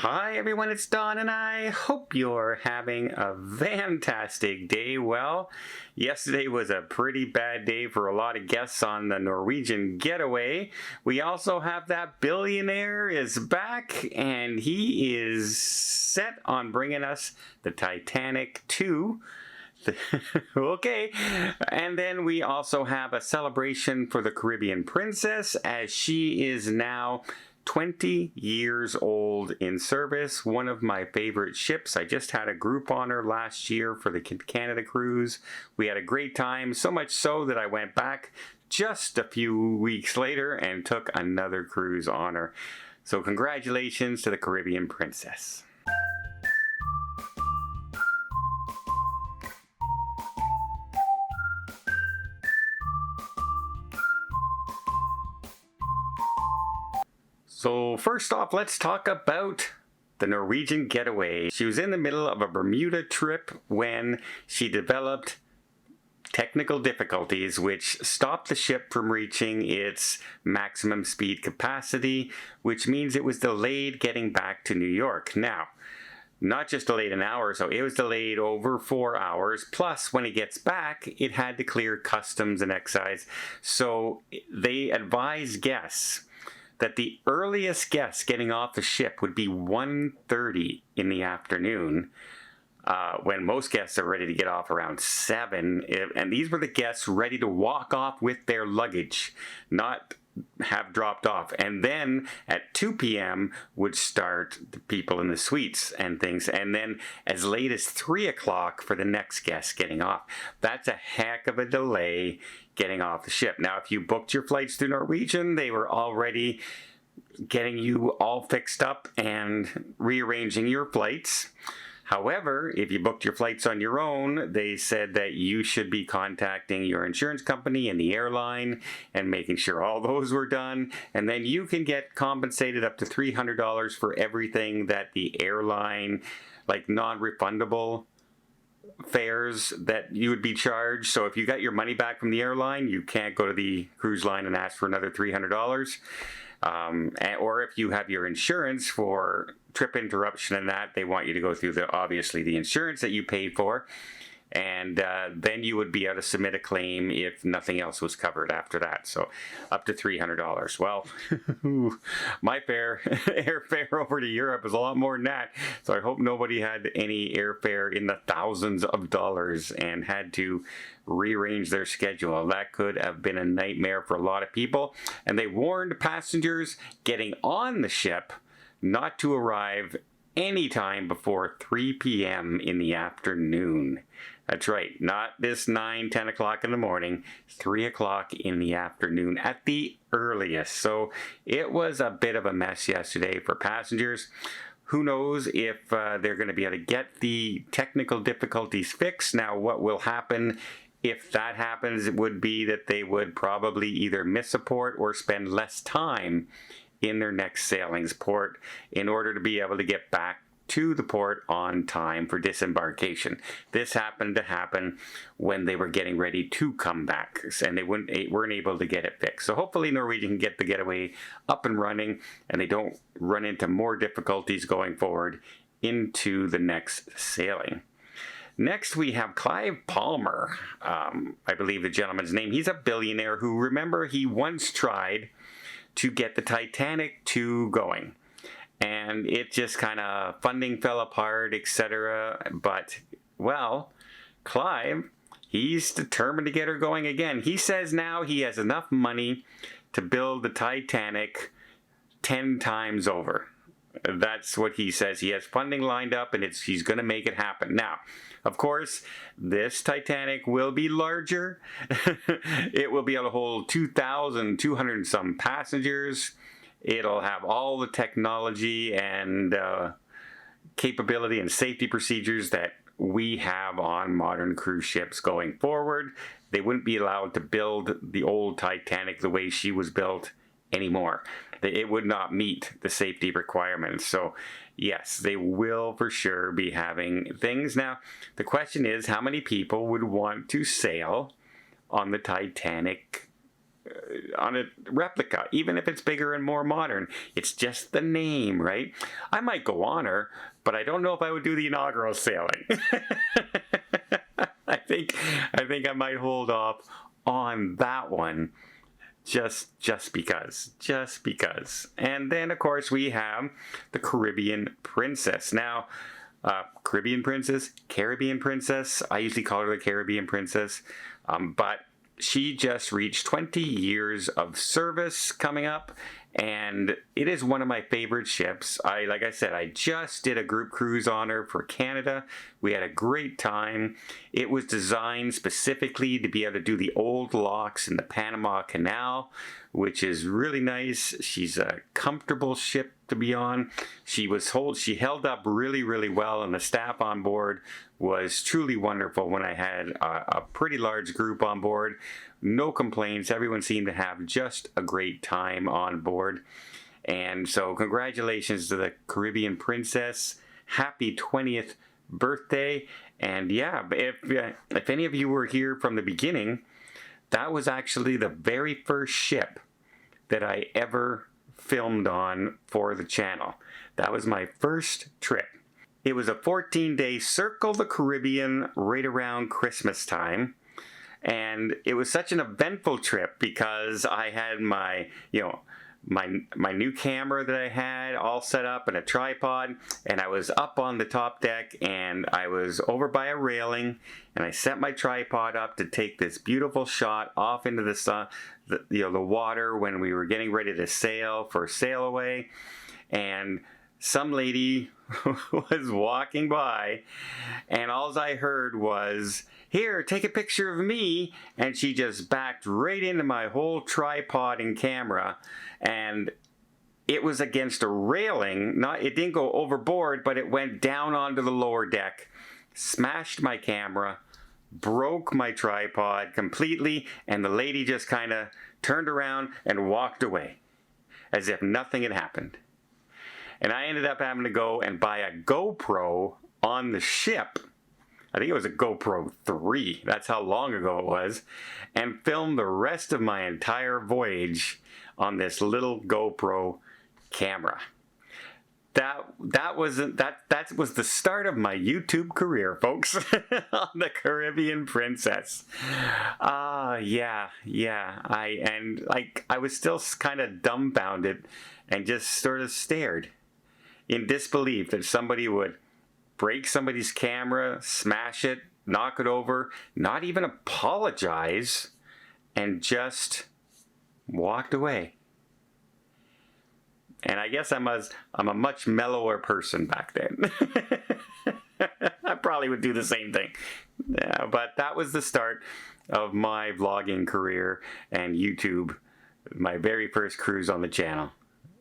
Hi everyone, it's Don and I hope you're having a fantastic day. Well, yesterday was a pretty bad day for a lot of guests on the Norwegian Getaway. We also have that billionaire is back and he is set on bringing us the Titanic 2. Okay, and then we also have a celebration for the Caribbean Princess as she is now 20 years old in service, one of my favorite ships. I just had a group on her last year for the Canada cruise. We had a great time, so much so that I went back just a few weeks later and took another cruise on her. So congratulations to the Caribbean Princess. So first off, let's talk about the Norwegian Getaway. She was in the middle of a Bermuda trip when she developed technical difficulties which stopped the ship from reaching its maximum speed capacity, which means it was delayed getting back to New York. Now, not just delayed an hour, so it was delayed over 4 hours. Plus, when it gets back, it had to clear customs and excise. So they advise guests that the earliest guest getting off the ship would be 1:30 in the afternoon, when most guests are ready to get off around 7. And these were the guests ready to walk off with their luggage, not have dropped off. And then at 2 p.m. would start the people in the suites and things. And then as late as 3 o'clock for the next guest getting off. That's a heck of a delay getting off the ship. Now, if you booked your flights through Norwegian, they were already getting you all fixed up and rearranging your flights. However, if you booked your flights on your own, they said that you should be contacting your insurance company and the airline and making sure all those were done. And then you can get compensated up to $300 for everything that the airline, like non-refundable fares that you would be charged. So if you got your money back from the airline, you can't go to the cruise line and ask for another $300. Or if you have your insurance for trip interruption and that, they want you to go through obviously the insurance that you paid for, and then you would be able to submit a claim if nothing else was covered after that. So up to $300. Well, my airfare over to Europe is a lot more than that. So I hope nobody had any airfare in the thousands of dollars and had to rearrange their schedule. That could have been a nightmare for a lot of people. And they warned passengers getting on the ship not to arrive anytime before 3 p.m. in the afternoon. That's right, not this 9, 10 o'clock in the morning, 3 o'clock in the afternoon at the earliest. So it was a bit of a mess yesterday for passengers. Who knows if they're going to be able to get the technical difficulties fixed. Now, what will happen if that happens, it would be that they would probably either miss a port or spend less time in their next sailing's port in order to be able to get back to the port on time for disembarkation. This happened to happen when they were getting ready to come back, and they weren't able to get it fixed. So hopefully Norwegian can get the Getaway up and running and they don't run into more difficulties going forward into the next sailing. Next, we have Clive Palmer, I believe the gentleman's name. He's a billionaire who, remember, he once tried to get the Titanic 2 going. And it just kind of, funding fell apart, etc. But, well, Clive, he's determined to get her going again. He says now he has enough money to build the Titanic 10 times over. That's what he says. He has funding lined up and he's going to make it happen. Now, of course, this Titanic will be larger. It will be able to hold 2,200 and some passengers. It'll have all the technology and capability and safety procedures that we have on modern cruise ships going forward. They wouldn't be allowed to build the old Titanic the way she was built anymore. It would not meet the safety requirements. So yes, they will for sure be having things. Now, the question is, how many people would want to sail on the Titanic on a replica, even if it's bigger and more modern. It's just the name, right? I might go on her, but I don't know if I would do the inaugural sailing. I think I might hold off on that one just because. And then of course we have the Caribbean Princess. Now, Caribbean Princess, I usually call her the Caribbean Princess, but she just reached 20 years of service coming up, and it is one of my favorite ships. Like I said, I just did a group cruise on her for Canada. We had a great time. It was designed specifically to be able to do the old locks in the Panama Canal, which is really nice. She's a comfortable ship to be on. She held up really, really well, and the staff on board was truly wonderful when I had a pretty large group on board. No complaints. Everyone seemed to have just a great time on board. And so congratulations to the Caribbean Princess. Happy 20th birthday. And yeah, if any of you were here from the beginning, that was actually the very first ship that I ever filmed on for the channel. That was my first trip. It was a 14-day circle the Caribbean right around Christmas time. And it was such an eventful trip because I had my new camera that I had all set up and a tripod, and I was up on the top deck, and I was over by a railing, and I set my tripod up to take this beautiful shot off into the sun, the water when we were getting ready to sail for sail away. And some lady was walking by, and all I heard was, "Here, take a picture of me," and she just backed right into my whole tripod and camera, and it was against a railing. It didn't go overboard, but it went down onto the lower deck, smashed my camera, broke my tripod completely, and the lady just kind of turned around and walked away as if nothing had happened. And I ended up having to go and buy a GoPro on the ship. I think it was a GoPro 3. That's how long ago it was. And film the rest of my entire voyage on this little GoPro camera. That was the start of my YouTube career, folks. On the Caribbean Princess. Yeah. I was still kind of dumbfounded and just sort of stared in disbelief that somebody would break somebody's camera, smash it, knock it over, not even apologize, and just walked away. And I guess I'm a much mellower person back then. I probably would do the same thing. Yeah, but that was the start of my vlogging career and YouTube, my very first cruise on the channel.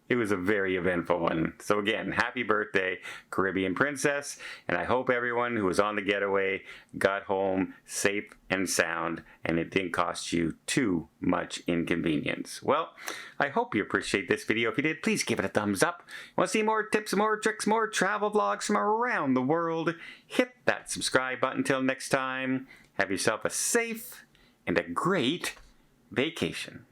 It was a very eventful one. So again, happy birthday, Caribbean Princess, and I hope everyone who was on the getaway got home safe and sound, and it didn't cost you too much inconvenience. Well, I hope you appreciate this video. If you did, please give it a thumbs up. Want to see more tips, more tricks, more travel vlogs from around the world? Hit that subscribe button. Until next time, have yourself a safe and a great vacation.